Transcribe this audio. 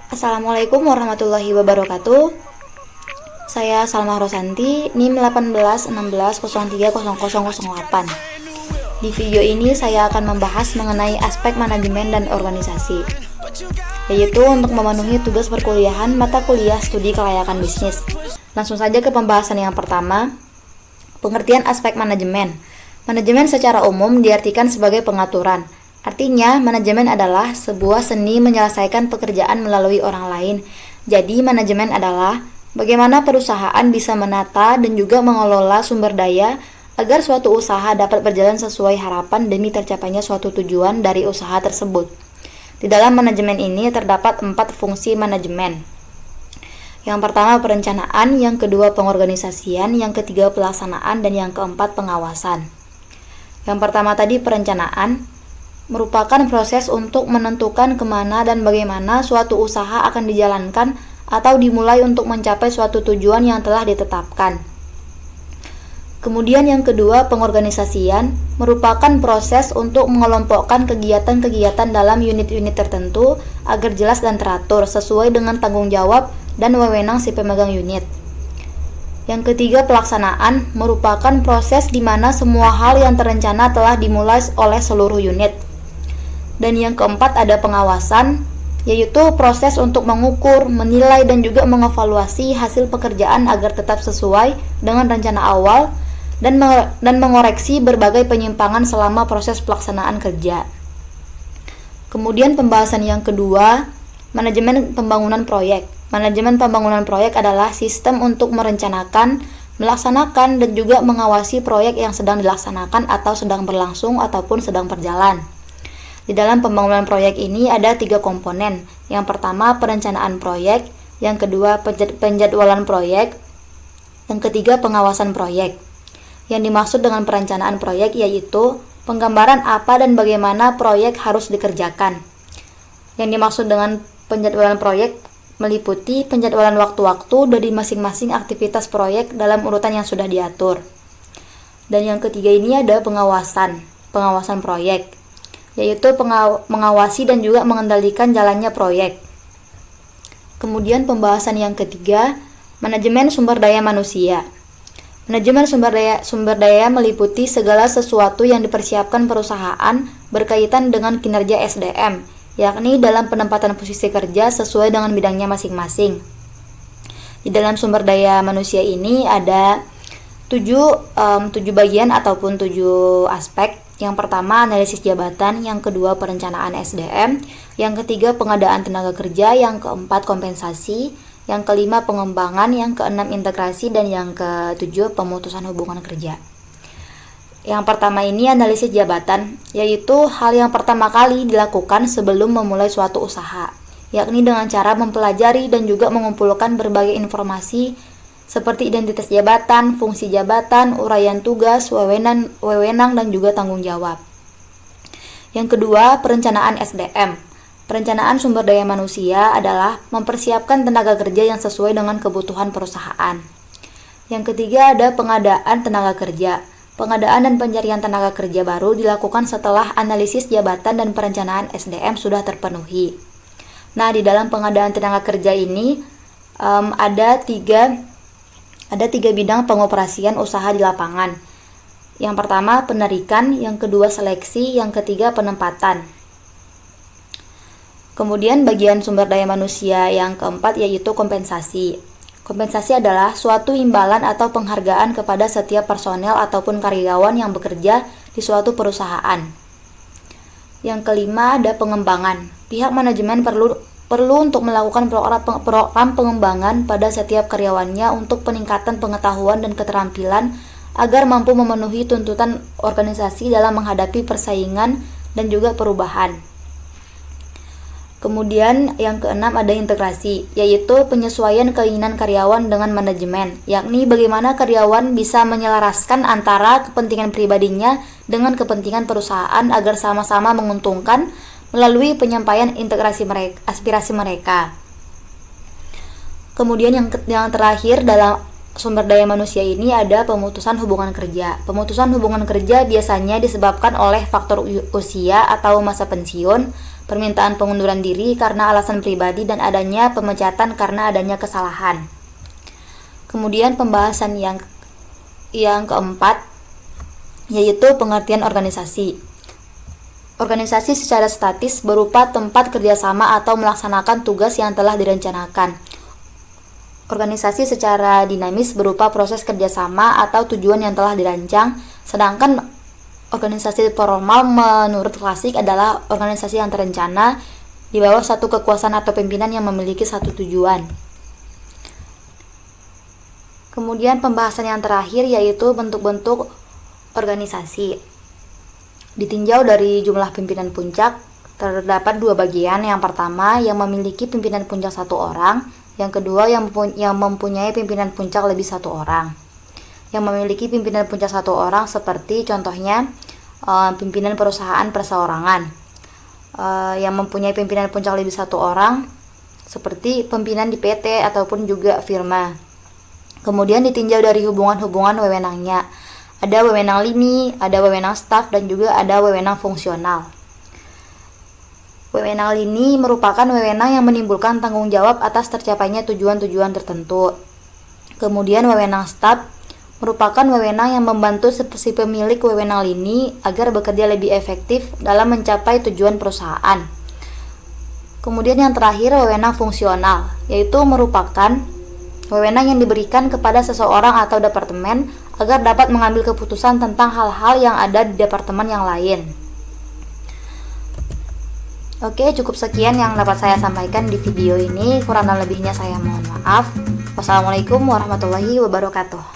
Assalamualaikum warahmatullahi wabarakatuh. Saya Salma Rosanti, NIM 1816030008. Di video ini saya akan membahas mengenai aspek manajemen dan organisasi, yaitu untuk memenuhi tugas perkuliahan mata kuliah studi kelayakan bisnis. Langsung saja ke pembahasan yang pertama, pengertian aspek manajemen. Manajemen secara umum diartikan sebagai pengaturan. Artinya, manajemen adalah sebuah seni menyelesaikan pekerjaan melalui orang lain. Jadi, manajemen adalah bagaimana perusahaan bisa menata dan juga mengelola sumber daya agar suatu usaha dapat berjalan sesuai harapan demi tercapainya suatu tujuan dari usaha tersebut. Di dalam manajemen ini terdapat 4 fungsi manajemen. Yang pertama perencanaan, yang kedua pengorganisasian, yang ketiga pelaksanaan, dan yang keempat pengawasan. Yang pertama tadi perencanaan merupakan proses untuk menentukan kemana dan bagaimana suatu usaha akan dijalankan atau dimulai untuk mencapai suatu tujuan yang telah ditetapkan. Kemudian yang kedua, pengorganisasian merupakan proses untuk mengelompokkan kegiatan-kegiatan dalam unit-unit tertentu agar jelas dan teratur sesuai dengan tanggung jawab dan wewenang si pemegang unit. Yang ketiga, pelaksanaan merupakan proses di mana semua hal yang terencana telah dimulai oleh seluruh unit. Dan yang keempat ada pengawasan, yaitu proses untuk mengukur, menilai, dan juga mengevaluasi hasil pekerjaan agar tetap sesuai dengan rencana awal dan mengoreksi berbagai penyimpangan selama proses pelaksanaan kerja. Kemudian pembahasan yang kedua, manajemen pembangunan proyek. Manajemen pembangunan proyek adalah sistem untuk merencanakan, melaksanakan, dan juga mengawasi proyek yang sedang dilaksanakan atau sedang berlangsung ataupun sedang berjalan. Di dalam pembangunan proyek ini ada 3 komponen. Yang pertama perencanaan proyek, yang kedua penjadwalan proyek, yang ketiga pengawasan proyek. Yang dimaksud dengan perencanaan proyek yaitu penggambaran apa dan bagaimana proyek harus dikerjakan. Yang dimaksud dengan penjadwalan proyek meliputi penjadwalan waktu-waktu dari masing-masing aktivitas proyek dalam urutan yang sudah diatur. Dan yang ketiga ini ada pengawasan proyek, yaitu mengawasi dan juga mengendalikan jalannya proyek. Kemudian pembahasan yang ketiga, manajemen sumber daya manusia. Manajemen sumber daya meliputi segala sesuatu yang dipersiapkan perusahaan berkaitan dengan kinerja SDM, yakni dalam penempatan posisi kerja sesuai dengan bidangnya masing-masing. Di dalam sumber daya manusia ini ada 7 bagian ataupun 7 aspek. Yang pertama analisis jabatan, yang kedua perencanaan SDM, yang ketiga pengadaan tenaga kerja, yang keempat kompensasi, yang kelima pengembangan, yang keenam integrasi, dan yang ketujuh pemutusan hubungan kerja. Yang pertama ini analisis jabatan, yaitu hal yang pertama kali dilakukan sebelum memulai suatu usaha, yakni dengan cara mempelajari dan juga mengumpulkan berbagai informasi seperti identitas jabatan, fungsi jabatan, uraian tugas, wewenang, dan juga tanggung jawab. Yang kedua, perencanaan SDM. Perencanaan sumber daya manusia adalah mempersiapkan tenaga kerja yang sesuai dengan kebutuhan perusahaan. Yang ketiga, ada pengadaan tenaga kerja. Pengadaan dan pencarian tenaga kerja baru dilakukan setelah analisis jabatan dan perencanaan SDM sudah terpenuhi. Nah, di dalam pengadaan tenaga kerja ini ada tiga bidang pengoperasian usaha di lapangan. Yang pertama penarikan, yang kedua seleksi, yang ketiga penempatan. Kemudian bagian sumber daya manusia yang keempat yaitu kompensasi. Kompensasi adalah suatu imbalan atau penghargaan kepada setiap personel ataupun karyawan yang bekerja di suatu perusahaan. Yang kelima ada pengembangan. Pihak manajemen perlu untuk melakukan program pengembangan pada setiap karyawannya untuk peningkatan pengetahuan dan keterampilan agar mampu memenuhi tuntutan organisasi dalam menghadapi persaingan dan juga perubahan. Kemudian yang keenam ada integrasi, yaitu penyesuaian keinginan karyawan dengan manajemen, yakni bagaimana karyawan bisa menyelaraskan antara kepentingan pribadinya dengan kepentingan perusahaan agar sama-sama menguntungkan melalui penyampaian aspirasi mereka. Kemudian yang terakhir dalam sumber daya manusia ini ada pemutusan hubungan kerja. Pemutusan hubungan kerja biasanya disebabkan oleh faktor usia atau masa pensiun, permintaan pengunduran diri karena alasan pribadi, dan adanya pemecatan karena adanya kesalahan. Kemudian pembahasan yang keempat yaitu pengertian organisasi. Organisasi secara statis berupa tempat kerjasama atau melaksanakan tugas yang telah direncanakan. Organisasi secara dinamis berupa proses kerjasama atau tujuan yang telah dirancang, sedangkan organisasi formal menurut klasik adalah organisasi yang terencana di bawah satu kekuasaan atau pimpinan yang memiliki satu tujuan. Kemudian pembahasan yang terakhir yaitu bentuk-bentuk organisasi. Ditinjau dari jumlah pimpinan puncak, terdapat dua bagian. Yang pertama, yang memiliki pimpinan puncak satu orang. Yang kedua, yang mempunyai pimpinan puncak lebih satu orang. Yang memiliki pimpinan puncak satu orang seperti contohnya pimpinan perusahaan perseorangan. Yang mempunyai pimpinan puncak lebih satu orang seperti pimpinan di PT ataupun juga firma. Kemudian ditinjau dari hubungan-hubungan wewenangnya. Ada wewenang lini, ada wewenang staf, dan juga ada wewenang fungsional. Wewenang lini merupakan wewenang yang menimbulkan tanggung jawab atas tercapainya tujuan-tujuan tertentu. Kemudian wewenang staf merupakan wewenang yang membantu si pemilik wewenang lini agar bekerja lebih efektif dalam mencapai tujuan perusahaan. Kemudian yang terakhir, wewenang fungsional, yaitu merupakan wewenang yang diberikan kepada seseorang atau departemen agar dapat mengambil keputusan tentang hal-hal yang ada di departemen yang lain. Oke, cukup sekian yang dapat saya sampaikan di video ini. Kurang dan lebihnya saya mohon maaf. Wassalamualaikum warahmatullahi wabarakatuh.